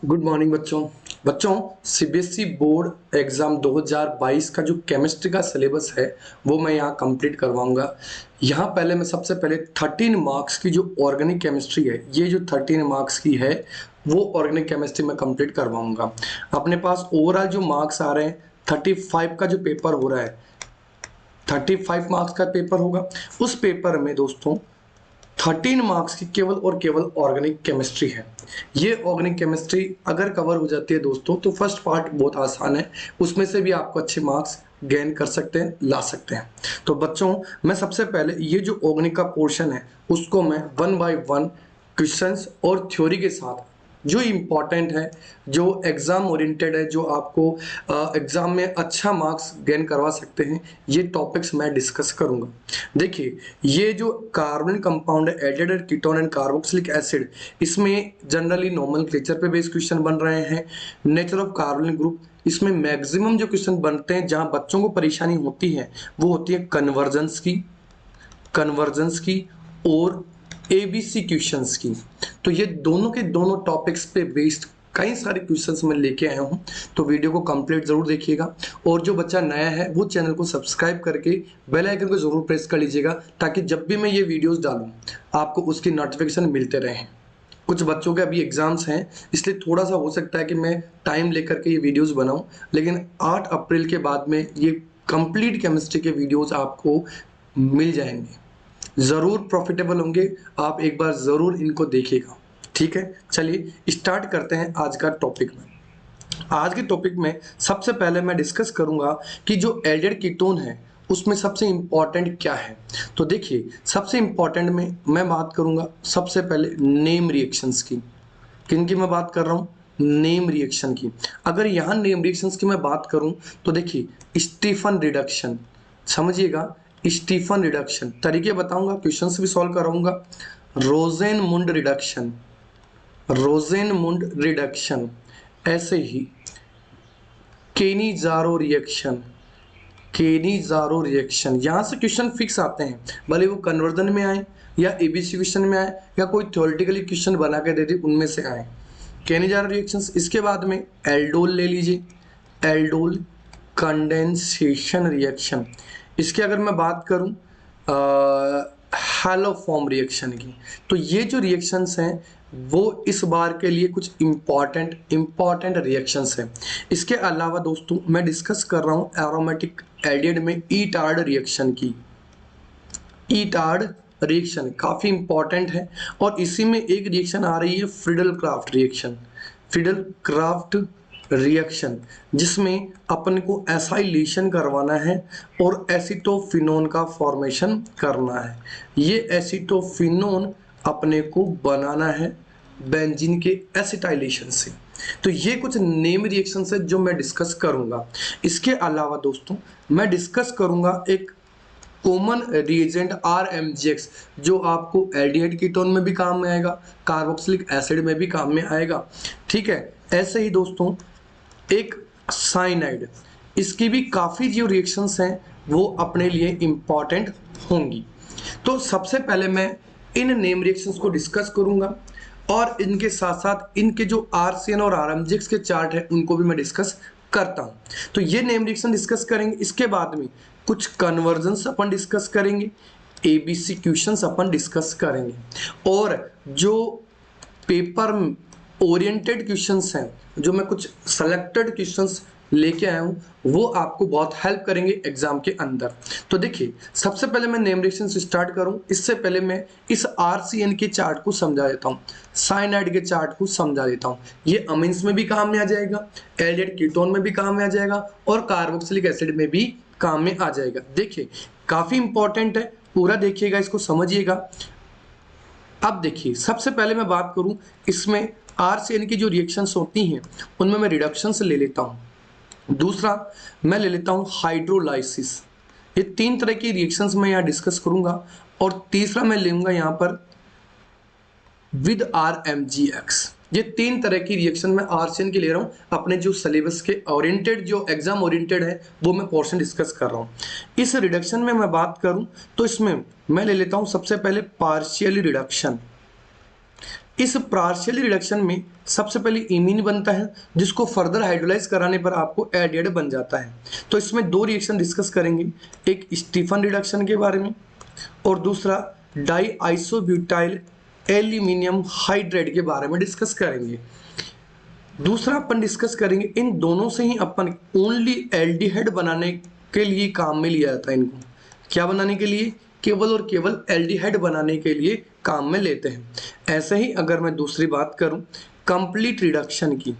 Good morning बच्चों CBSE board exam 2022 का जो केमिस्ट्री का सिलेबस है वो मैं यहाँ कंप्लीट करवाऊंगा। यहाँ पहले मैं सबसे पहले 13 मार्क्स की जो ऑर्गेनिक केमिस्ट्री है, ये जो 13 मार्क्स की है वो ऑर्गेनिक केमिस्ट्री मैं कंप्लीट करवाऊंगा। अपने पास ओवरऑल जो मार्क्स आ रहे हैं 35 का जो पेपर हो रहा है, 35 मार्क्स का पेपर होगा। उस पेपर में दोस्तों 13 मार्क्स की केवल और केवल ऑर्गेनिक केमिस्ट्री है। ये ऑर्गेनिक केमिस्ट्री अगर कवर हो जाती है दोस्तों तो फर्स्ट पार्ट बहुत आसान है, उसमें से भी आपको अच्छे मार्क्स गेन कर सकते हैं, ला सकते हैं। तो बच्चों मैं सबसे पहले ये जो ऑर्गेनिक का पोर्शन है उसको मैं 1 बाय 1 क्वेश्चंस और थ्योरी के साथ जो इम्पॉर्टेंट है, जो एग्जाम ओरिएंटेड है, जो आपको एग्जाम में अच्छा मार्क्स गेन करवा सकते हैं, ये टॉपिक्स मैं डिस्कस करूंगा। देखिए ये जो कार्बनिक कंपाउंड है aldehyde ketone and carboxylic acid, इसमें जनरली नोमेनक्लेचर पे बेस्ड क्वेश्चन बन रहे हैं। नेचर ऑफ कार्बनिक ग्रुप, इसमें मैक्सिमम जो क्वेश्चन बनते हैं जहां बच्चों को परेशानी होती है वो होती है कन्वर्जेंस की और एबीसी क्वेश्चंस की। तो ये दोनों के दोनों टॉपिक्स पे बेस्ड कई सारे क्वेश्चंस मैं लेके आया हूं, तो वीडियो को कंप्लीट जरूर देखिएगा। और जो बच्चा नया है वो चैनल को सब्सक्राइब करके बेल आइकन को जरूर प्रेस कर लीजिएगा, ताकि जब भी मैं ये वीडियोस डालूं आपको उसकी नोटिफिकेशन मिलते रहें। कुछ बच्चों के अभी एग्जाम्स हैं, इसलिए थोड़ा सा हो सकता है कि मैं टाइम लेकर के ये वीडियोस बनाऊं, लेकिन 8 अप्रैल के बाद में ये कंप्लीट केमिस्ट्री के वीडियोस आपको मिल जाएंगे, जरूर प्रॉफिटेबल होंगे। आप एक बार जरूर इनको देखिएगा, ठीक है। चलिए स्टार्ट करते हैं आज का टॉपिक में। आज के टॉपिक में सबसे पहले मैं डिस्कस करूंगा कि जो एल्डिहाइड कीटोन है उसमें सबसे इंपॉर्टेंट क्या है। तो देखिए सबसे इंपॉर्टेंट में मैं बात करूंगा सबसे पहले नेम रिएक्शंस की। किन की मैं बात कर रहा हूं? नेम रिएक्शन की। अगर यहां नेम रिएक्शंस की मैं बात करूं तो देखिए स्टीफन रिडक्शन, समझिएगा स्टीफन रिडक्शन, तरीके बताऊंगा, क्वेश्चंस भी सॉल्व कराऊंगा। रोजेनमुंड रिडक्शन, ऐसे ही केनीजारो रिएक्शन, यहां से क्वेश्चन फिक्स आते हैं, भले वो कन्वर्जन में आए या एबीसी क्वेश्चन में आए या कोई थ्योरेटिकली क्वेश्चन बना के दे दे उनमें से आए केनीजारो रिएक्शंस। इसके बाद में एल्डोल ले लीजिए, एल्डोल कंडेंसेशन रिएक्शन। इसके अगर मैं बात करूं हैलोफॉर्म रिएक्शन की, तो ये जो रिएक्शंस हैं वो इस बार के लिए कुछ इंपॉर्टेंट रिएक्शंस हैं। इसके अलावा दोस्तों मैं डिस्कस कर रहा हूं एरोमेटिक एल्डिहाइड में ईटार्ड रिएक्शन की। ईटार्ड रिएक्शन काफी इंपॉर्टेंट है, और इसी में एक रिएक्शन आ रही है फ्रीडल क्राफ्ट रिएक्शन, जिसमें अपन को एसाइलेशन करवाना है और एसीटोफिनोन का फॉर्मेशन करना है। ये एसीटोफिनोन अपने को बनाना है बेंजीन के एसिटाइलेशन से। तो ये कुछ नेम रिएक्शंस है जो मैं डिस्कस करूंगा। इसके अलावा दोस्तों मैं डिस्कस करूंगा एक कॉमन रिएजेंट RMGX, जो आपको एल्डिहाइड कीटोन में भी काम में आएगा, कार्बोक्सिलिक एसिड में भी काम में आएगा, ठीक है। ऐसे ही दोस्तों एक साइनाइड, इसकी भी काफी जो रिएक्शंस हैं वो अपने लिए इंपॉर्टेंट होंगी। तो सबसे पहले मैं इन नेम रिएक्शंस को डिस्कस करूंगा, और इनके साथ साथ इनके जो RCN और RMGX के चार्ट है उनको भी मैं डिस्कस करता हूं। तो ये नेम रिएक्शन डिस्कस करेंगे, इसके बाद में कुछ कन्वर्जन्स अपन डिस्कस करेंगे, एबीसी क्वेश्चंस अपन डिस्कस करेंगे, और जो पेपर ओरिएंटेड क्वेश्चंस हैं, जो मैं कुछ सेलेक्टेड क्वेश्चंस लेके आया हूं, वो आपको बहुत हेल्प करेंगे एग्जाम के अंदर। तो देखिए सबसे पहले मैं नेम रिएक्शन से स्टार्ट करूं, इससे पहले मैं इस RCN के चार्ट को समझा देता हूं, साइनाइड के चार्ट को समझा देता हूं। ये अमीन्स में भी काम में आ जाएगा, एल्डिहाइड कीटोन में भी काम में आ जाएगा, और कार्बोक्सिलिक एसिड में भी काम में आ जाएगा। देखिए काफी इंपॉर्टेंट है, पूरा देखिएगा, इसको समझिएगा। अब देखिए सबसे पहले मैं बात करूं इसमें RCN की जो रिएक्शंस होती हैं उनमें मैं रिडक्शंस ले लेता हूं, दूसरा मैं ले लेता हूं हाइड्रोलाइसिस। ये 3 तरह की रिएक्शंस मैं यहाँ डिस्कस करूंगा, और तीसरा मैं लूंगा यहाँ पर विद RMGX। ये 3 तरह की रिएक्शन मैं RCN की ले रहा हूं, अपने जो सिलेबस के ओरिएंटेड, जो एग्जाम ओरिएंटेड है वो मैं पोर्शन डिस्कस कर रहा हूं। इस रिडक्शन में मैं बात करूं तो इसमें मैं ले लेता हूं सबसे पहले पार्शियली रिडक्शन। इस पार्शियल रिडक्शन में सबसे पहले इमीन बनता है, जिसको फर्दर हाइड्रोलाइज कराने पर आपको एडेड बन जाता है। तो इसमें दो रिएक्शन डिस्कस करेंगे, एक स्टीफन रिडक्शन के बारे में और दूसरा डाई आइसोब्यूटाइल एल्यूमिनियम हाइड्राइड के बारे में डिस्कस करेंगे। दूसरा अपन डिस्कस करेंगे, इन दोनों से ही अपन ओनली एल्डिहाइड बनाने के लिए काम में लिया जाता है। इनको क्या बनाने के लिए? केवल और केवल एल्डिहाइड बनाने के लिए काम में लेते हैं। ऐसे ही अगर मैं दूसरी बात करूं कंप्लीट रिडक्शन की,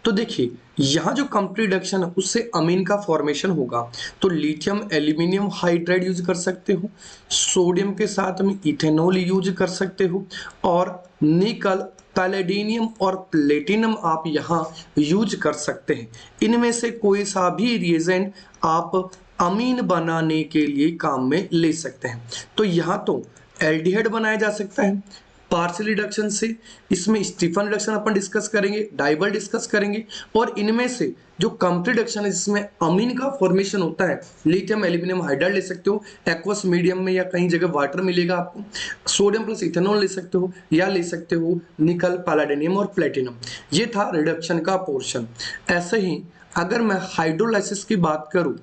तो देखिए यहाँ जो कंप्लीट रिडक्शन है उससे अमीन का फॉर्मेशन होगा। तो लिथियम एल्यूमिनियम हाइड्राइड यूज कर सकते हो, सोडियम के साथ में इथेनॉल यूज कर सकते हो, और निकल पैलेडिनियम और प्लेटिनम आप यहाँ यूज कर सकते हैं। इनमें से कोई सा भी रिएजेंट आप अमीन बनाने के लिए काम में ले सकते हैं। तो यहाँ तो एल्डिहाइड बनाया जा सकता है पार्शियल रिडक्शन से, इसमें स्टीफन रिडक्शन अपन डिस्कस करेंगे, डाइबल डिस्कस करेंगे, और इनमें से जो कंप्लीट रिडक्शन है जिसमें अमीन का फॉर्मेशन होता है, लिथियम एल्यूमिनियम हाइड्राइड ले सकते हो, एक्वस मीडियम में या कहीं जगह वाटर मिलेगा आपको, सोडियम प्लस इथेनॉल ले सकते हो, या ले सकते हो निकल पैलेडिनियम और प्लेटिनम। ये था रिडक्शन का पोर्शन। ऐसे ही अगर मैं हाइड्रोलाइसिस की बात करूं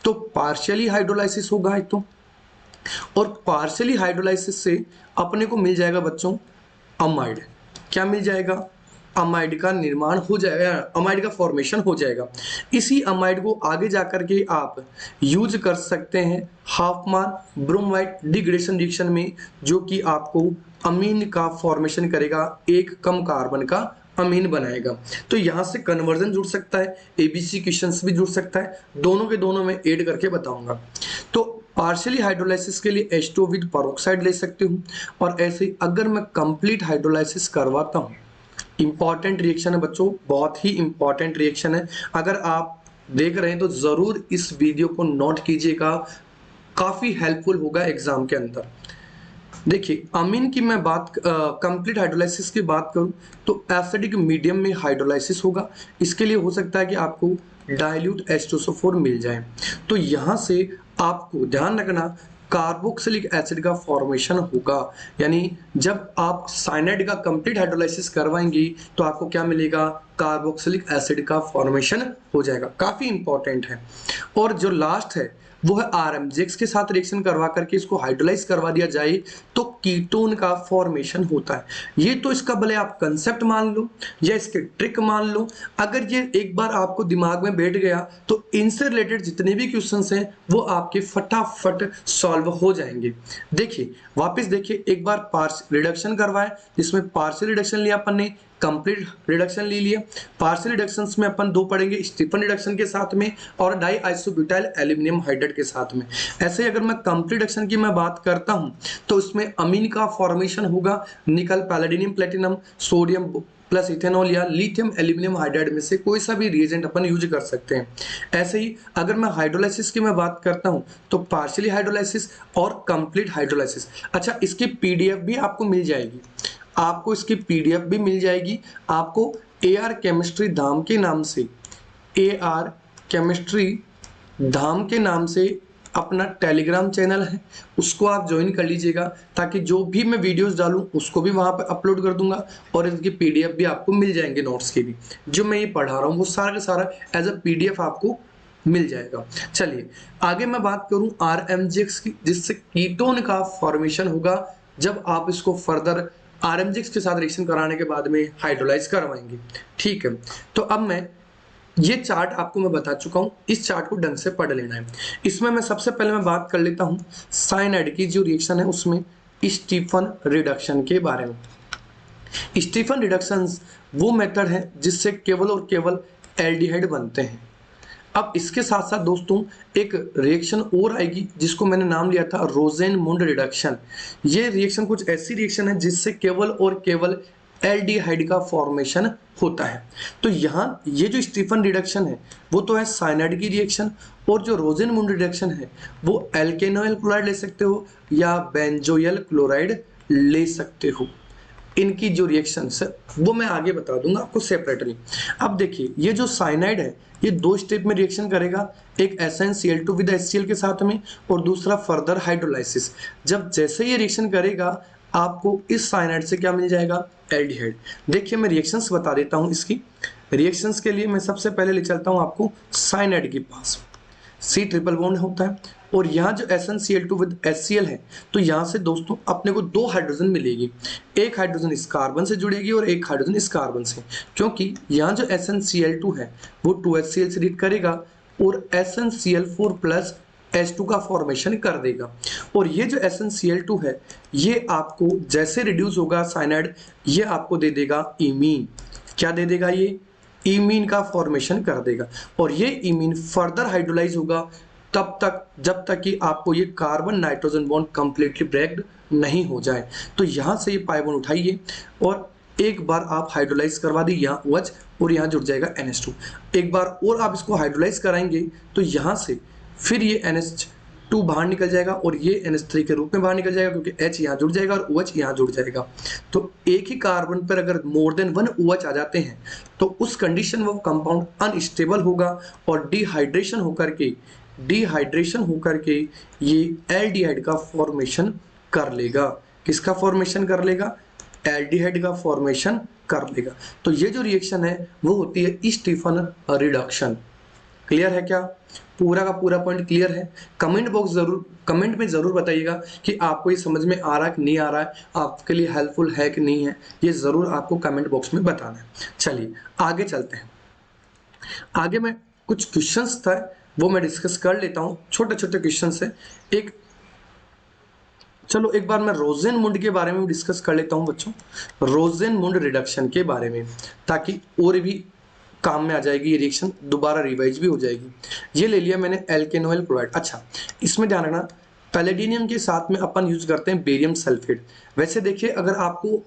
तो पार्शियली हाइड्रोलाइसिस होगा एक तो, और पार्शियली हाइड्रोलाइसिस से अपने को मिल जाएगा बच्चों अमाइड। क्या मिल जाएगा? अमाइड का निर्माण हो जाएगा, अमाइड का फॉर्मेशन हो जाएगा। इसी अमाइड को आगे जाकर के आप यूज कर सकते हैं हाफमान ब्रोमाइड डिग्रेडेशन रिएक्शन में, जो कि आपको अमीन का फॉर्मेशन करेगा, एक कम कार्बन का अमीन बनाएगा। तो यहाँ से कन्वर्जन जुड़ सकता है, एबीसी क्वेश्चंस भी जुड़ सकता है, दोनों के दोनों में ऐड करके बताऊंगा। तो पार्शियली हाइड्रोलाइसिस के लिए H2O विद पेरोक्साइड ले सकते हूँ, और ऐसे ही अगर मैं कंप्लीट हाइड्रोलाइसिस करवाता हूँ, इंपॉर्टेंट रिएक्शन है बच्चों, बहुत ही इंपॉर्टेंट रिएक्शन है। अगर आप देख रहे हैं तो जरूर इस वीडियो को नोट कीजिएगा, काफी हेल्पफुल होगा एग्जाम के अंदर। देखिए अमीन की मैं बात कंप्लीट हाइड्रोलाइसिस की बात करूं तो एसिडिक मीडियम में हाइड्रोलाइसिस होगा। इसके लिए हो सकता है कि आपको डाइल्यूट H2SO4 मिल जाए। तो यहाँ से आपको ध्यान रखना कार्बोक्सिलिक एसिड का फॉर्मेशन होगा, यानी जब आप साइनाइड का कंप्लीट हाइड्रोलाइसिस करवाएंगे तो आपको क्या मिलेगा? कार्बोक्सिलिक एसिड का फॉर्मेशन हो जाएगा, काफी इंपॉर्टेंट है। और जो लास्ट है वो है RMGX के साथ रिएक्शन करवा करके इसको हाइड्रोलाइज करवा दिया जाए तो कीटोन का फॉर्मेशन होता है। ये तो इसका भले आप कंसेप्ट मान लो या इसके ट्रिक मान लो, अगर ये एक बार आपको दिमाग में बैठ गया तो इनसे रिलेटेड जितने भी क्वेश्चंस हैं वो आपके फटाफट सॉल्व हो जाएंगे। देखिए वापस देखिए, एक बार पार्शियल रिडक्शन करवाए जिसमें पार्शियल रिडक्शन लिया अपन ने, कंप्लीट रिडक्शन ले लिया। पार्शियल रिडक्शंस में अपन दो पढ़ेंगे, स्टीफन रिडक्शन के साथ में और डाई आइसोब्यूटाइल एल्यूमिनियम हाइड्राइड के साथ में। ऐसे ही अगर मैं कंप्लीट रिडक्शन की मैं बात करता हूं तो इसमें अमीन का फॉर्मेशन होगा, निकल पैलेडिनियम प्लेटिनम सोडियम प्लस इथेनॉल या लिथियम एल्यूमिनियम हाइड्राइड में से कोई सा भी रिएजेंट अपन यूज कर सकते हैं। ऐसे ही अगर मैं हाइड्रोलाइसिस की मैं बात करता हूं तो पार्शियली हाइड्रोलाइसिस और कंप्लीट हाइड्रोलाइसिस। अच्छा, इसकी पीडीएफ भी आपको मिल जाएगी, आपको इसकी पीडीएफ भी मिल जाएगी। आपको AR केमिस्ट्री धाम के नाम से, AR केमिस्ट्री धाम के नाम से अपना टेलीग्राम चैनल है, उसको आप ज्वाइन कर लीजिएगा, ताकि जो भी मैं वीडियोस डालूं उसको भी वहां पे अपलोड कर दूंगा, और इसकी पीडीएफ भी आपको मिल जाएंगे, नोट्स की भी जो मैं ये पढ़ा रहा हूँ वो सारा का सारा एज अ पीडीएफ आपको मिल जाएगा। चलिए आगे मैं बात करूं RMGX की, जिससे कीटोन का फॉर्मेशन होगा जब आप इसको फर्दर RMGX के साथ रिएक्शन कराने के बाद में हाइड्रोलाइज करवाएंगे। ठीक है, तो अब मैं ये चार्ट आपको मैं बता चुका हूं, इस चार्ट को ढंग से पढ़ लेना है। इसमें मैं सबसे पहले मैं बात कर लेता हूं साइनाइड की जो रिएक्शन है उसमें स्टीफन रिडक्शन के बारे में। स्टीफन रिडक्शन वो मेथड है जिससे केवल और केवल एल्डिहाइड बनते हैं। अब इसके साथ साथ दोस्तों एक रिएक्शन और आएगी जिसको मैंने नाम लिया था रोजेनमुंड रिडक्शन। ये रिएक्शन कुछ ऐसी रिएक्शन है जिससे केवल और केवल एल्डिहाइड का फॉर्मेशन होता है। तो यहाँ ये जो स्टीफन रिडक्शन है वो तो है साइनाइड की रिएक्शन, और जो रोजेनमुंड रिडक्शन है वो एल्केनोइल क्लोराइड ले सकते हो या बेंजोइल क्लोराइड ले सकते हो। इनकी जो रिएक्शंस है वो मैं आगे बता दूंगा आपको सेपरेटली। अब देखिए ये जो साइनाइड है ये दो स्टेप में रिएक्शन करेगा, एक SnCl2 विद HCl के साथ में और दूसरा फर्दर हाइड्रोलाइसिस। जब जैसे ये रिएक्शन करेगा आपको इस साइनाइड से क्या मिल जाएगा, एल्डिहाइड। देखिए मैं रिएक्शंस बता देता हूं इसकी। रिएक्शंस के लिए मैं सबसे पहले ले चलता हूं आपको साइनाइड के पास। सी ट्रिपल बॉन्ड होता है और यहाँ जो SnCl2 विद HCl है, तो यहाँ से दोस्तों अपने को दो हाइड्रोजन मिलेगी, एक हाइड्रोजन इस कार्बन से जुड़ेगी और एक हाइड्रोजन इस कार्बन से, क्योंकि यहाँ जो SnCl2 है वो 2HCl से रीड करेगा और SnCl4 प्लस H2 का फॉर्मेशन कर देगा। और ये जो SnCl2 है ये आपको जैसे रिड्यूस होगा साइनाइड, ये आपको दे देगा इमीन। क्या दे देगा, ये इमीन का फॉर्मेशन कर देगा। और ये इमीन फर्दर हाइड्रोलाइज होगा तब तक जब तक कि आपको ये carbon nitrogen bond completely broken नहीं हो जाए। तो यहां से ये पाई बॉन्ड उठाइए और एक बार आप हाइड्रोलाइज करवा दी, यहाँ OH और यहाँ जुड़ जाएगा NH2। एक बार और आप इसको हाइड्रोलाइज कराएंगे तो यहाँ से फिर ये NH2 बाहर निकल जाएगा और ये NH3 के रूप में बाहर निकल जाएगा, क्योंकि H यहाँ जुड़ जाएगा और OH यहाँ जुड़ जाएगा। तो एक ही कार्बन पर अगर मोर देन 1 OH आ जाते हैं तो उस कंडीशन में वो कंपाउंड अनस्टेबल होगा और डिहाइड्रेशन होकर के ये एल्डिहाइड का फॉर्मेशन कर लेगा। किसका फॉर्मेशन कर लेगा, एल्डिहाइड का फॉर्मेशन कर लेगा। तो ये जो रिएक्शन है वो होती है स्टीफन रिडक्शन। क्लियर है क्या, पूरा का पूरा पॉइंट क्लियर है? कमेंट में जरूर बताइएगा कि आपको ये समझ में आ रहा है कि नहीं आ रहा है, आपके लिए हेल्पफुल है कि नहीं है, ये जरूर आपको कमेंट बॉक्स में बताना है। चलिए आगे चलते हैं। आगे मैं कुछ क्वेश्चंस था वो मैं डिस्कस कर लेता हूँ, छोटे छोटे क्वेश्चन है। चलो एक बार मैं रोजेनमुंड के बारे में डिस्कस कर लेता हूँ बच्चों, रोजेनमुंड रिडक्शन के बारे में, ताकि और भी काम में आ जाएगी ये रिएक्शन, दोबारा रिवाइज भी हो जाएगी। ये ले लिया मैंने एल्केनोइल क्लोराइड। अच्छा इसमें ध्यान रखना, पैलेडिनियम के साथ में अपन यूज करते हैं बेरियम सल्फेट। वैसे देखिए अगर आपको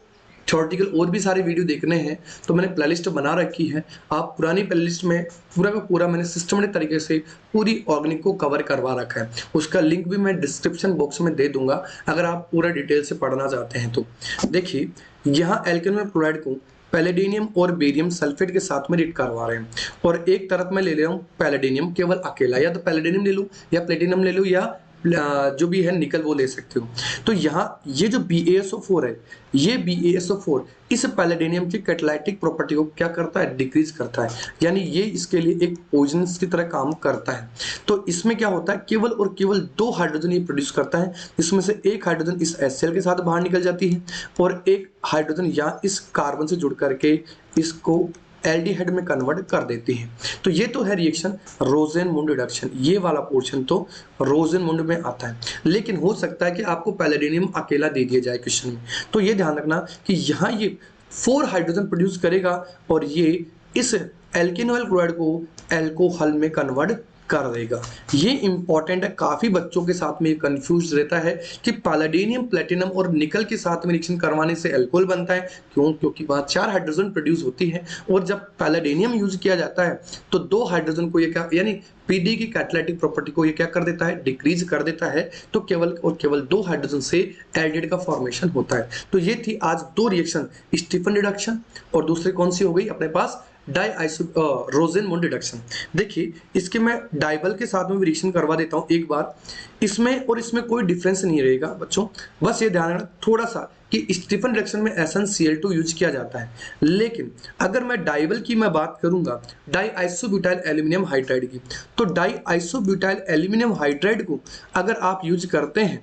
थ्योरेटिकल और भी सारे वीडियो देखने हैं तो मैंने प्लेलिस्ट बना रखी है, आप पुरानी प्लेलिस्ट में पूरा का पूरा मैंने सिस्टमेटिक तरीके से पूरी ऑर्गेनिक को कवर करवा रखा है। उसका लिंक भी मैं डिस्क्रिप्शन बॉक्स में दे दूंगा अगर आप पूरा डिटेल से पढ़ना चाहते हैं तो। देखिए यहाँ एल्केनोइल क्लोराइड को पैलेडिनियम और बेरियम सल्फेट के साथ में रीड करवा रहे हैं और एक तरफ में ले रहा हूँ पैलेडिनियम केवल अकेला, या तो पैलेडिनियम ले लूँ या प्लेटिनम ले लूँ या जो भी है निकल वो ले सकते हो। तो यहाँ ये जो BaSO4 है, ये BaSO4 इस पैलेडिनियम की कैटालिटिक प्रॉपर्टी को क्या करता है, डिक्रीज करता है, यानी ये इसके लिए एक पॉइजन की तरह काम करता है। तो इसमें क्या होता है, केवल और केवल 2 हाइड्रोजन ये प्रोड्यूस करता है, जिसमें से एक हाइड्रोजन इस HCl के साथ बाहर निकल जाती है और एक हाइड्रोजन यहाँ इस कार्बन से जुड़ करके इसको एल्डिहाइड में कन्वर्ट कर देती है। तो ये तो है रिएक्शन रोजेनमुंड रिडक्शन, ये वाला पोर्शन तो रोजेनमुंड में आता है। लेकिन हो सकता है कि आपको पैलेडिनियम अकेला दे दिया जाए क्वेश्चन में, तो ये ध्यान रखना कि यहाँ ये 4 हाइड्रोजन प्रोड्यूस करेगा और ये इस एल्केनोइल क्लोराइड को एल्कोहल में कन्वर्ट कर देगा। ये इंपॉर्टेंट है, काफी बच्चों के साथ में कंफ्यूज रहता है कि पैलेडिनियम प्लेटिनम और निकल के साथ में रिएक्शन करवाने से अल्कोहल बनता है। क्यों? क्योंकि वहां 4 हाइड्रोजन प्रोड्यूस होती है और जब पैलेडिनियम यूज किया जाता है तो 2 हाइड्रोजन को ये क्या, यानी पीडी की कैटालिटिक प्रॉपर्टी को ये क्या कर देता है, डिक्रीज कर देता है। तो केवल और केवल 2 हाइड्रोजन से एल्डिहाइड का फॉर्मेशन होता है। तो ये थी आज 2 रिएक्शन, स्टीफन रिडक्शन और दूसरी कौन सी हो गई अपने पास, रोजेनमुंड रिडक्शन। देखिए इसके मैं डाइबल के साथ में रिएक्शन करवा देता हूं एक बार, इसमें और इसमें कोई डिफरेंस नहीं रहेगा बच्चों। बस ये ध्यान रखना थोड़ा सा कि स्टीफन रिएक्शन में SnCl2 यूज किया जाता है, लेकिन अगर मैं डाइबल की मैं बात करूंगा डाइआइसोब्यूटाइल एल्यूमिनियम हाइड्राइड की, तो डाइआइसोब्यूटाइल एल्यूमिनियम हाइड्राइड को अगर आप यूज करते हैं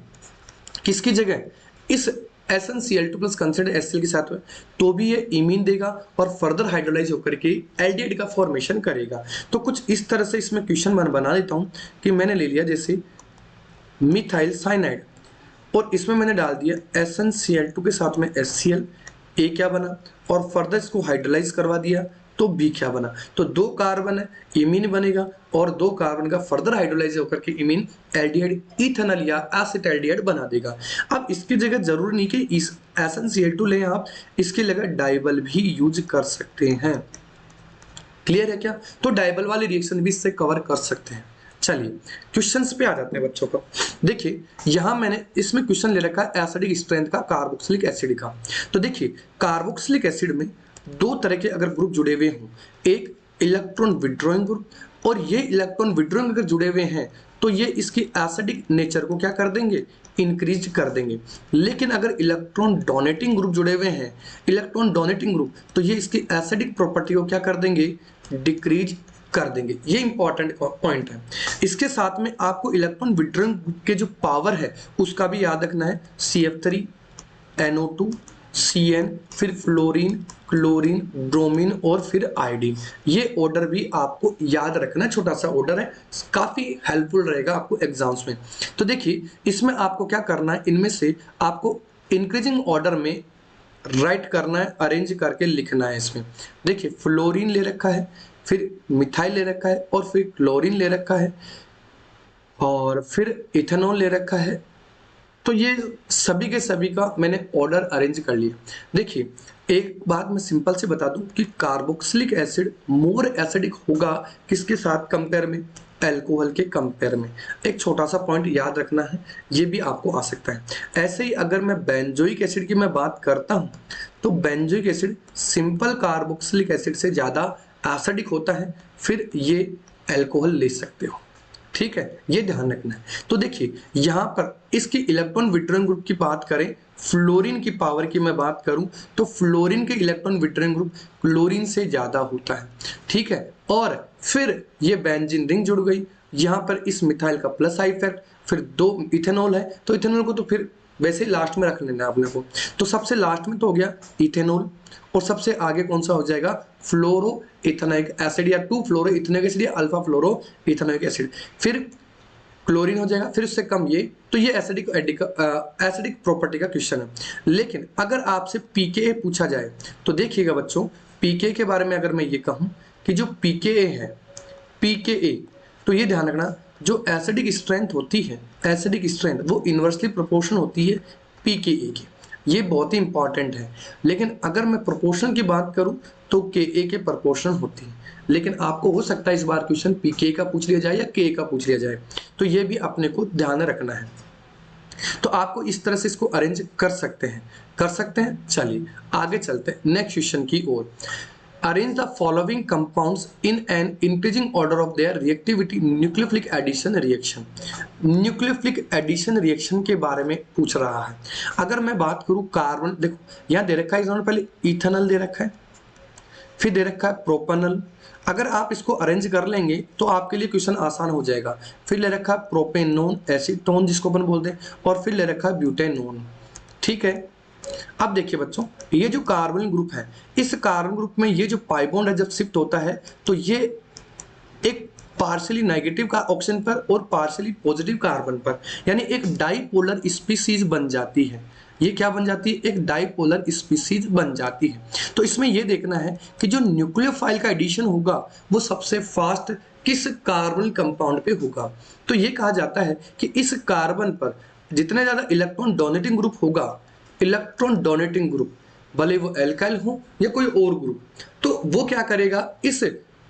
किसकी जगह, इस SnCl2 प्लस कंसिडर HCl के साथ में, तो भी ये इमीन देगा और फर्दर हाइड्रोलाइज होकर के एल्डिहाइड का फॉर्मेशन करेगा। तो कुछ इस तरह से इसमें क्वेश्चन मैं बना देता हूं कि मैंने ले लिया जैसे मिथाइल साइनाइड और इसमें मैंने डाल दिया SnCl2 के साथ में HCl, ए क्या बना, और फर्दर इसको हाइड्रोलाइज करवा दिया तो बी क्या बना। तो 2 कार्बन है, इमीन बनेगा और 2 कार्बन का फर्दर हाइड्रोलाइज होकर के इमीन एल्डिहाइड इथेनॉल या एसिटाल्डिहाइड बना देगा। अब इसकी जगह जरूर नहीं कि इस SnCl2 लें आप, इसकी जगह डाइबल भी यूज कर सकते हैं। क्लियर है क्या? तो डाइबल वाली रिएक्शन भी इससे कवर कर सकते हैं। चलिए क्वेश्चंस पे आ जाते हैं बच्चों को। देखिए यहां मैंने इसमें क्वेश्चन ले रखा है एसिडिक स्ट्रेंथ का कार्बोक्सिलिक एसिड का। तो देखिए कार्बोक्सिलिक एसिड में 2 तरह के अगर ग्रुप जुड़े हुए हों, एक इलेक्ट्रॉन विड्रॉइंग ग्रुप, और ये इलेक्ट्रॉन विड्रॉइंग अगर जुड़े हुए हैं तो ये इसकी एसिडिक नेचर को क्या कर देंगे, इंक्रीज कर देंगे। लेकिन अगर इलेक्ट्रॉन डोनेटिंग ग्रुप जुड़े हुए हैं, इलेक्ट्रॉन डोनेटिंग ग्रुप, तो ये इसकी एसिडिक प्रॉपर्टी को क्या कर देंगे, डिक्रीज कर देंगे। ये इंपॉर्टेंट पॉइंट है। इसके साथ में आपको इलेक्ट्रॉन विड्रॉइंग ग्रुप के जो पावर है उसका भी याद रखना है। CF3, NO2, CN, फिर फ्लोरीन, क्लोरीन, ब्रोमीन और फिर आयोडीन। ये ऑर्डर भी आपको याद रखना, छोटा सा ऑर्डर है, काफी हेल्पफुल रहेगा आपको एग्जाम्स में। तो देखिए इसमें आपको क्या करना है, इनमें से आपको इंक्रीजिंग ऑर्डर में राइट करना है, अरेंज करके लिखना है। इसमें देखिए फ्लोरीन ले रखा है, फिर मिथाइल ले रखा है, और फिर क्लोरीन ले रखा है, और फिर इथेनॉल ले रखा है। तो ये सभी के सभी का मैंने ऑर्डर अरेंज कर लिया। देखिए एक बात मैं सिंपल से बता दूं कि कार्बोक्सिलिक एसिड मोर एसिडिक होगा किसके साथ कंपेयर में, अल्कोहल के कंपेयर में। एक छोटा सा पॉइंट याद रखना है, ये भी आपको आ सकता है। ऐसे ही अगर मैं बेंजोइक एसिड की मैं बात करता हूं, तो benzoic acid simple carboxylic acid से ज्यादा एसिडिक होता है, फिर ये अल्कोहल ले सकते हो। ठीक है, ये ध्यान रखना है। तो देखिए यहां पर इसकी इलेक्ट्रॉन विड्रॉइंग ग्रुप की बात करें, फ्लोरीन की पावर की मैं बात करूं, तो फ्लोरीन के इलेक्ट्रॉन विड्रॉइंग ग्रुप क्लोरीन से ज्यादा होता है। ठीक है, और फिर ये बेंजीन रिंग जुड़ गई, यहां पर इस मिथाइल का प्लस आई इफेक्ट, फिर 2 इथेनॉल है, तो इथेनॉल को तो फिर वैसे ही लास्ट में रख लेना है अपने को। तो सबसे लास्ट में तो हो गया इथेनॉल, और सबसे आगे कौन सा हो जाएगा, फ्लोरो इथेनोइक एसिड या 2 फ्लोरो इथेनोइक एसिड या अल्फा फ्लोरो इथेनोइक एसिड, फिर क्लोरीन हो जाएगा, फिर उससे कम ये। तो ये एसिडिक एसिडिक प्रॉपर्टी का क्वेश्चन है। लेकिन अगर आपसे पीकेए पूछा जाए तो देखिएगा बच्चों, पीकेए के बारे में अगर मैं ये कहूं कि जो पीकेए है, पीकेए, तो ये ध्यान रखना जो एसिडिक स्ट्रेंथ होती है, एसिडिक स्ट्रेंथ वो इनवर्सली प्रोपोर्शन होती है पीकेए की। ये बहुत ही इंपॉर्टेंट है। लेकिन अगर मैं प्रोपोर्शन की बात करूं तो के के प्रोपोर्शन होती है। लेकिन आपको हो सकता है इस बार क्वेश्चन पीके का पूछ लिया जाए या के का पूछ लिया जाए, तो ये भी अपने को ध्यान रखना है। तो आपको इस तरह से इसको अरेंज कर सकते हैं, कर सकते हैं। चलिए आगे चलते हैं नेक्स्ट क्वेश्चन की ओर। Arrange the following compounds in an increasing order of their reactivity nucleophilic addition reaction. Nucleophilic addition reaction के बारे में पूछ रहा है। अगर मैं बात करूं कार्बन, देखो यहाँ दे रखा है, इन्होंने पहले इथेनॉल दे रखा है, फिर दे रखा है प्रोपेनॉल। अगर आप इसको अरेंज कर लेंगे तो आपके लिए क्वेश्चन आसान हो जाएगा। फिर ले रखा है प्रोपेनोन, एसीटोन जिसको अपन बोलते हैं, और फिर ले रखा है ब्यूटेनोन। ठीक है, अब देखिए बच्चों, ये जो कार्बन ग्रुप है, इस कार्बन ग्रुप में ये जो पाई बॉन्ड है जब शिफ्ट होता है तो ये एक पार्शियली नेगेटिव का ऑक्सीजन पर और पार्शियली पॉजिटिव कार्बन पर, यानी एक डाइपोलर स्पीसीज बन जाती है। ये क्या बन जाती है, एक डाइपोलर स्पीसीज बन जाती है। तो इसमें यह देखना है कि जो न्यूक्लियोफाइल का एडिशन होगा वो सबसे फास्ट किस कार्बन कंपाउंड पे होगा। तो ये कहा जाता है कि इस कार्बन पर जितने ज्यादा इलेक्ट्रॉन डोनेटिंग ग्रुप होगा, इलेक्ट्रॉन डोनेटिंग ग्रुप, भले वो एल्काइल हो या कोई और ग्रुप, तो वो क्या करेगा, इस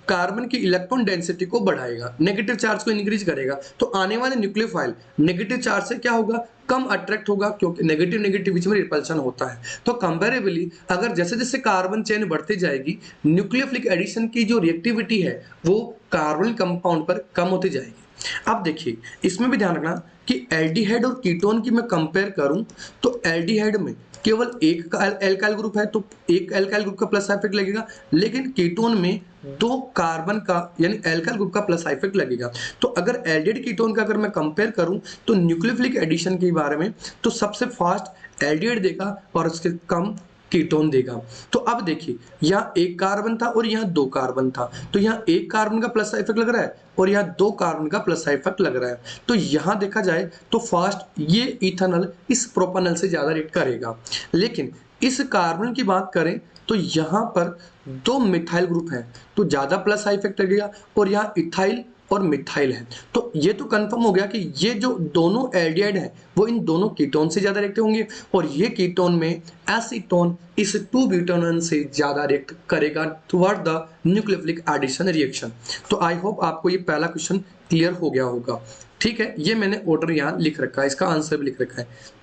कार्बन की इलेक्ट्रॉन डेंसिटी को बढ़ाएगा, नेगेटिव चार्ज को इंक्रीज करेगा। तो आने वाले न्यूक्लियोफाइल नेगेटिव चार्ज से क्या होगा, कम अट्रैक्ट होगा, क्योंकि नेगेटिव नेगेटिव बीच में रिपल्शन होता है। तो कंपैरेबली अगर जैसे जैसे कार्बन चेन बढ़ती जाएगी, न्यूक्लियोफिलिक एडिशन की जो रिएक्टिविटी है वो कार्बन कंपाउंड पर कम होती जाएगी। अब देखिए इसमें भी ध्यान रखना कि एल्डिहाइड और कीटोन की मैं कंपेयर करूं तो एल्डिहाइड में केवल एक एल्काइल ग्रुप है तो एक एल्काइल ग्रुप का प्लस इफेक्ट लगेगा, लेकिन कीटोन में 2 कार्बन का यानी एल्काइल ग्रुप का प्लस इफेक्ट लगेगा। तो अगर एल्डिहाइड कीटोन का अगर मैं कंपेयर करूं तो न्यूक्लियोफिलिक एडिशन के बारे में तो सबसे फास्ट एल्डिहाइड देगा और उसके कम कीटोन देगा। तो अब देखिए यहाँ एक कार्बन था और यहाँ 2 कार्बन था, तो यहाँ एक कार्बन का प्लस इफेक्ट लग रहा है और यहाँ 2 कार्बन का प्लस इफेक्ट लग रहा है। तो यहाँ देखा जाए तो फास्ट ये इथेनॉल इस प्रोपेनॉल से ज्यादा रिएक्ट करेगा। लेकिन इस कार्बन की बात करें तो यहाँ पर 2 मिथाइल ग्रुप है तो ज्यादा प्लस इफेक्ट लगेगा, और यहाँ इथाइल और मिथाइल है। तो ये तो कंफर्म हो गया कि ये जो दोनों एल्डिहाइड है वो इन दोनों कीटोन से ज्यादा रिएक्टिव होंगे, और ये कीटोन में एसीटोन इस 2 ब्यूटेनोन से ज्यादा रिएक्ट करेगा toward the nucleophilic addition reaction. तो आई होप आपको ये पहला क्वेश्चन क्लियर हो गया होगा। ठीक है, ये मैंने ऑर्डर यहाँ लिख रखा है, इसका आंसर भी लिख रखा है।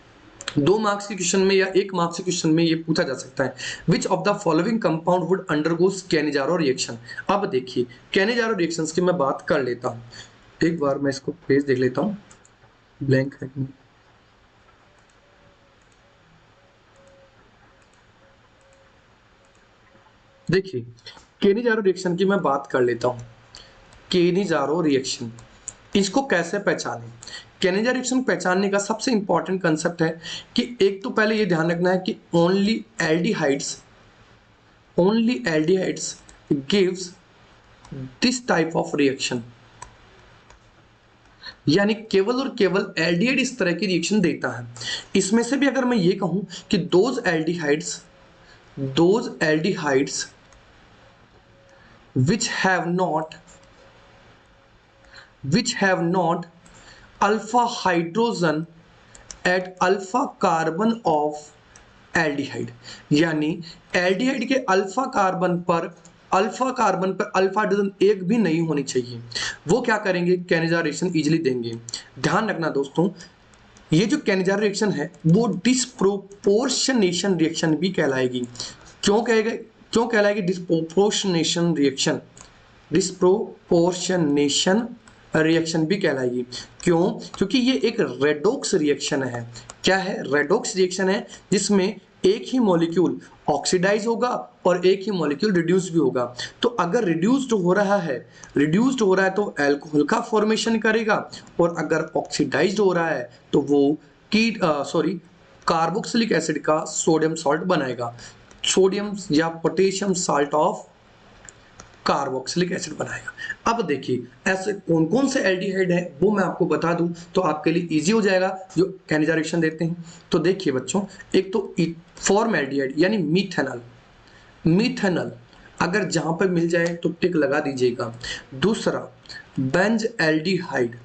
2 मार्क्स के क्वेश्चन में या 1 मार्क्स के क्वेश्चन में ये पूछा जा सकता है, which of the following compound would undergoes Cannizzaro reaction. अब देखिए कैनिजारो रिएक्शंस की मैं बात कर लेता हूं, एक बार मैं इसको पेज देख लेता हूं, ब्लैंक है। देखिए केनिजारो रिएक्शन की मैं बात कर लेता हूँ। केनिजारो रिएक्शन, इसको कैसे पहचानें? केनिजारो रिएक्शन पहचानने का सबसे इंपॉर्टेंट कंसेप्ट है कि एक तो पहले ये ध्यान रखना है कि only aldehydes gives this type of reaction, यानी केवल और केवल एल्डिहाइड इस तरह की रिएक्शन देता है। इसमें से भी अगर मैं ये कहूं कि those aldehydes which have not alpha hydrogen at alpha carbon of aldehyde, यानी एल्डिहाइड के अल्फा कार्बन पर अल्फा हाइड्रोजन एक भी नहीं होनी चाहिए, वो क्या करेंगे? केनिजारो रिएक्शन इजीली देंगे। ध्यान रखना दोस्तों, ये जो केनिजारो रिएक्शन है वो डिस्प्रोपोर्शनेशन रिएक्शन भी कहलाएगी। क्यों कहलाएगी डिस्प्रोपोर्शनेशन रिएक्शन भी कहलाएगी। क्यों? क्योंकि ये एक रेडॉक्स रिएक्शन है। क्या है? रेडॉक्स रिएक्शन है जिसमें एक ही मॉलिक्यूल ऑक्सीडाइज होगा और एक ही मॉलिक्यूल रिड्यूस भी होगा। तो अगर रिड्यूस्ड हो रहा है तो अल्कोहल का फॉर्मेशन करेगा, और अगर ऑक्सीडाइज्ड हो रहा है तो वो कार्बोक्सिलिक एसिड का सोडियम सॉल्ट बनाएगा, सोडियम या potassium salt of carboxylic acid बनाएगा। अब देखिए ऐसे कौन कौन से एल्डिहाइड है वो मैं आपको बता दूं तो आपके लिए इजी हो जाएगा जो केनिजारो रिएक्शन देते हैं। तो देखिए बच्चों, एक तो फॉर्म एल्डिहाइड यानी मीथेनॉल अगर जहां पर मिल जाए तो टिक लगा दीजिएगा। दूसरा बेंज एल्डिहाइड,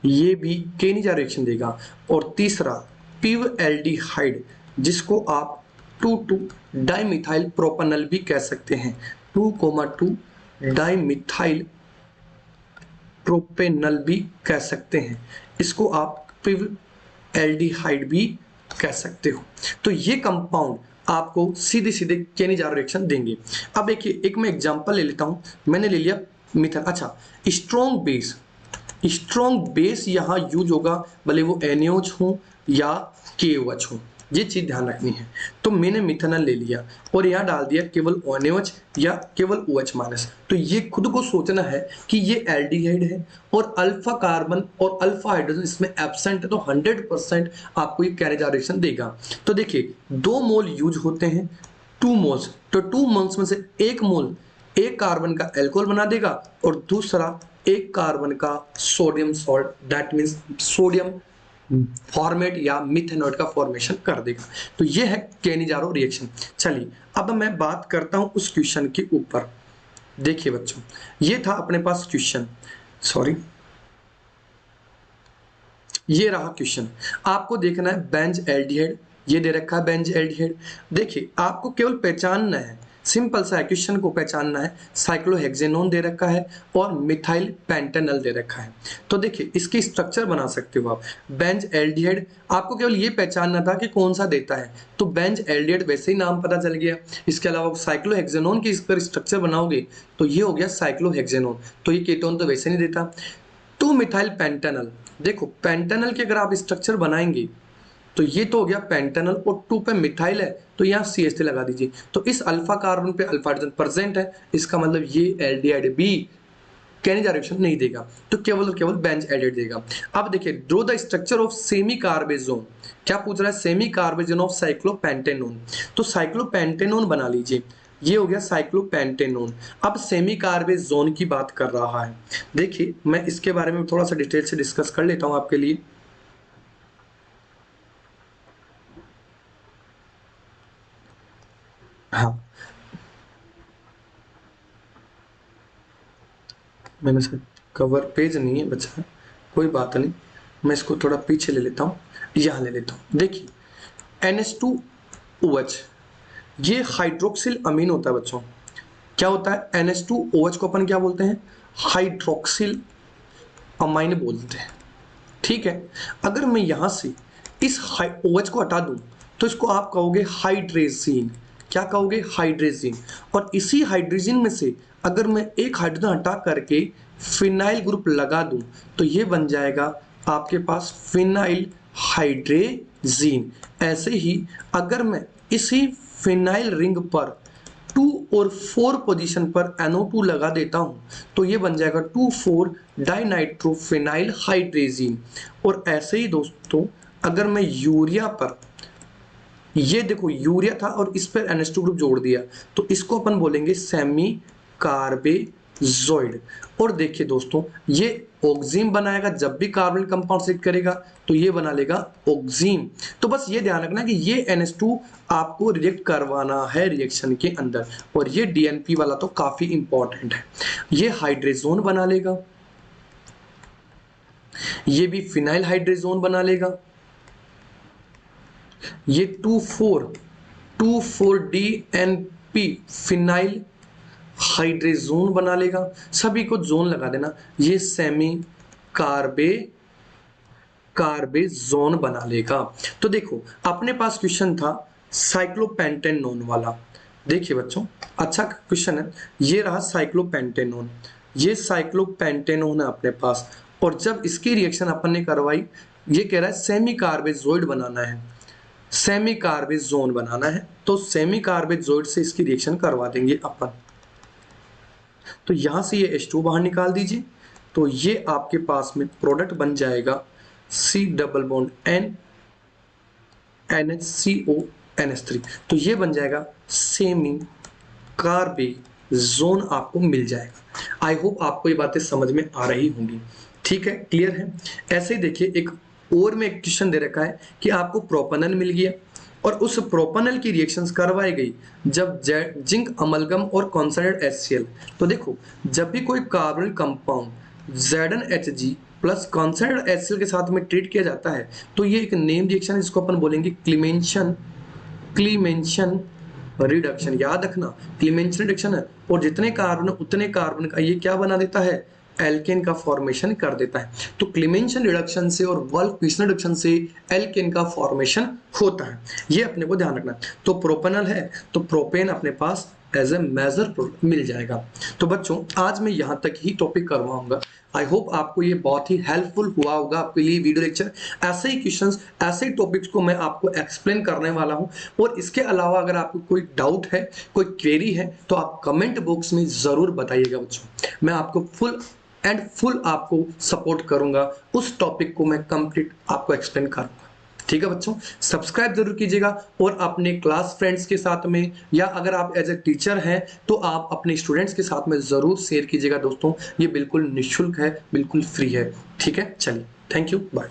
ये भी केनिजारो रिएक्शन देगा। और तीसरा पिव एल्डिहाइड, जिसको आप 2,2 डाइमिथाइल प्रोपेनॉल भी कह सकते हैं। 2,2 डाइमिथाइल प्रोपेनॉल भी कह सकते हैं, इसको आप पिव एल्डिहाइड भी कह सकते हो। तो ये कंपाउंड आपको सीधे सीधे केनिजारो रिएक्शन देंगे। अब देखिए एक मैं एग्जांपल ले लेता हूं। मैंने ले लिया मीथेन। अच्छा, स्ट्रॉन्ग बेस यहां यूज होगा, भले वो NaOH हो या KOH हो, ये चीज ध्यान रखनी है। तो मैंने मिथेनॉल ले लिया और यहाँ डाल दिया केवल NaOH या केवल OH-। तो ये खुद को सोचना है कि ये एल्डिहाइड है और अल्फा कार्बन और अल्फा हाइड्रोजन इसमें एब्सेंट है, तो 100% आपको ये केनिजारो रिएक्शन देगा। तो देखिए 2 मोल यूज होते हैं, 2 मोल्स, तो 2 मोल्स में से 1 मोल एक कार्बन का अल्कोहल बना देगा और दूसरा एक कार्बन का sodium salt, that means sodium format या मिथेनॉल का फॉर्मेशन कर देगा। तो ये है केनिजारो रिएक्शन। चलिए अब मैं बात करता हूं उस क्वेश्चन के ऊपर। देखिए बच्चों, ये था अपने पास क्वेश्चन, ये रहा क्वेश्चन। आपको देखना है बेंज एल्डिहाइड, ये दे रखा है बेंज एल्डिहाइड। देखिए आपको केवल पहचानना है, सिंपल सा क्वेश्चन को पहचानना है। साइक्लोहेक्सेनोन दे रखा है और मिथाइल पेंटेनॉल दे रखा है। तो देखिए इसकी स्ट्रक्चर बना सकते हो आप। बेंज एल्डिहाइड, आपको केवल ये पहचानना था कि कौन सा देता है, तो बेंज एल्डिहाइड वैसे ही नाम पता चल गया। इसके अलावा साइक्लोहेक्सेनोन की इस पर स्ट्रक्चर बनाओगे तो ये हो गया साइक्लोहेक्सेनोन, तो ये कीटोन तो वैसे नहीं देता। 2 मिथाइल पेंटेनॉल, देखो पेंटेनॉल के अगर आप स्ट्रक्चर बनाएंगे तो ये तो हो गया पेंटेनॉल और 2 पे मिथाइल है तो यहाँ CH3 लगा दीजिए। तो इस अल्फा कार्बन पे अल्फा हाइड्रोजन प्रेजेंट है, इसका मतलब ये एल्डिहाइड भी केनिजारो रिएक्शन नहीं देगा, तो केवल और केवल बेंज एल्डिहाइड देगा। अब देखिए draw the structure of semicarbazone, क्या पूछ रहा है? Semicarbazone of cyclopentanone. तो साइक्लोपेंटेनोन बना लीजिए, ये हो गया साइक्लोपेंटेनोन। अब सेमी कार्बेजोन की बात कर रहा है। देखिए मैं इसके बारे में थोड़ा सा डिटेल से डिस्कस कर लेता हूं आपके लिए। हाँ, मैंने सर कवर पेज नहीं है बच्चा, कोई बात नहीं, मैं इसको थोड़ा पीछे ले लेता हूँ, यहाँ ले लेता हूँ। देखिए NH2OH, ये हाइड्रोक्सिल अमीन होता है बच्चों। क्या होता है? NH2OH को अपन क्या बोलते हैं? हाइड्रोक्सिल अमाइन बोलते हैं। ठीक है, अगर मैं यहाँ से इस OH को हटा दूं तो इसको आप कहोगे हाइड्रेजीन। क्या कहोगे? हाइड्रेजीन। और इसी हाइड्रोजन में से अगर मैं एक हाइड्रोजन हटा करके फिनाइल ग्रुप लगा दूं तो ये बन जाएगा आपके पास फिनाइल हाइड्रेजीन। ऐसे ही अगर मैं इसी फिनाइल रिंग पर 2 और 4 पोजीशन पर NO2 लगा देता हूं तो ये बन जाएगा 2,4 डाइनाइट्रोफिनाइल हाइड्रेजीन। और ऐसे ही दोस्तों अगर मैं यूरिया पर, ये देखो यूरिया था और इस पर NH2 ग्रुप जोड़ दिया तो इसको अपन बोलेंगे सेमी कार्बेजोइड। और देखिए दोस्तों ये ऑक्सीन बनाएगा, जब भी कार्बन कंपाउंड सेलेक्ट करेगा तो ये बना लेगा ऑक्सीन। तो बस ये ध्यान रखना कि ये NH2 आपको रिएक्ट करवाना है रिएक्शन के अंदर। और ये DNP वाला तो काफी इंपॉर्टेंट है, ये हाइड्रेजोन बना लेगा, ये भी फिनाइल हाइड्रेजोन बना लेगा, ये 2,4 DNP फिनाइल हाइड्रेजोन बना लेगा, सभी को जोन लगा देना। ये सेमी कार्बेजोन बना लेगा। तो देखो अपने पास क्वेश्चन था साइक्लोपेंटेनोन वाला। देखिए बच्चों अच्छा क्वेश्चन है, ये रहा साइक्लोपेंटेनोन, ये साइक्लोपेंटेनोन है अपने पास। और जब इसकी रिएक्शन अपन ने करवाई, ये कह रहा है सेमी कार्बेजोइड बनाना है, सेमी कार्बेजोन बनाना है, तो सेमी कार्बेजोइड से इसकी रिएक्शन करवा देंगे अपन। तो यहां से ये H2 बाहर निकाल दीजिए, तो ये आपके पास में प्रोडक्ट बन जाएगा C double bond N NHCO NH3। तो ये बन जाएगा सेमी कार्बेजोन आपको मिल जाएगा। आई होप आपको ये बातें समझ में आ रही होंगी, ठीक है, क्लियर है। ऐसे ही देखिए एक और में एक क्वेश्चन दे रखा है कि आपको प्रोपेनल मिल गया और उस प्रोपेनल की रिएक्शंस करवाई गई जब जिंक अमलगम और कॉन्सनट्रेटेड HCl। तो देखो जब भी कोई carbon compound ZnHg plus concentrated HCl के साथ में ट्रीट किया जाता है तो ये एक नेम रिएक्शन है जिसको अपन बोलेंगे क्लीमेंशन रिडक्शन। याद रखना क्लीमेंशन रिडक्शन है, और जितने कार्बन उतने कार्बन का ये क्या बना देता है, एल्केन का फॉर्मेशन कर देता है। तो क्लीमेंशन रिडक्शन से और वोल्फ-पीसन रिडक्शन से एल्केन का फॉर्मेशन होता है, ये अपने को ध्यान रखना। तो प्रोपेनल है तो प्रोपेन अपने पास एज ए मेजर प्रोडक्ट मिल जाएगा। तो बच्चों आज मैं यहाँ तक ही टॉपिक करवाऊंगा। आई होप आपको ये बहुत ही हेल्पफुल हुआ होगा आपके लिए वीडियो लेक्चर। ऐसे ही क्वेश्चंस, ऐसे ही टॉपिक्स को मैं आपको एक्सप्लेन करने वाला हूँ। और इसके अलावा अगर आपको कोई डाउट है, कोई क्वेरी है तो आप कमेंट बॉक्स में जरूर बताइएगा बच्चों। मैं आपको फुल आपको सपोर्ट करूंगा, उस टॉपिक को मैं कंप्लीट आपको एक्सप्लेन करूंगा। ठीक है बच्चों, सब्सक्राइब जरूर कीजिएगा और अपने क्लास फ्रेंड्स के साथ में, या अगर आप एज ए टीचर हैं तो आप अपने स्टूडेंट्स के साथ में जरूर शेयर कीजिएगा दोस्तों। ये बिल्कुल निःशुल्क है, बिल्कुल फ्री है। ठीक है, चलिए, थैंक यू, बाय।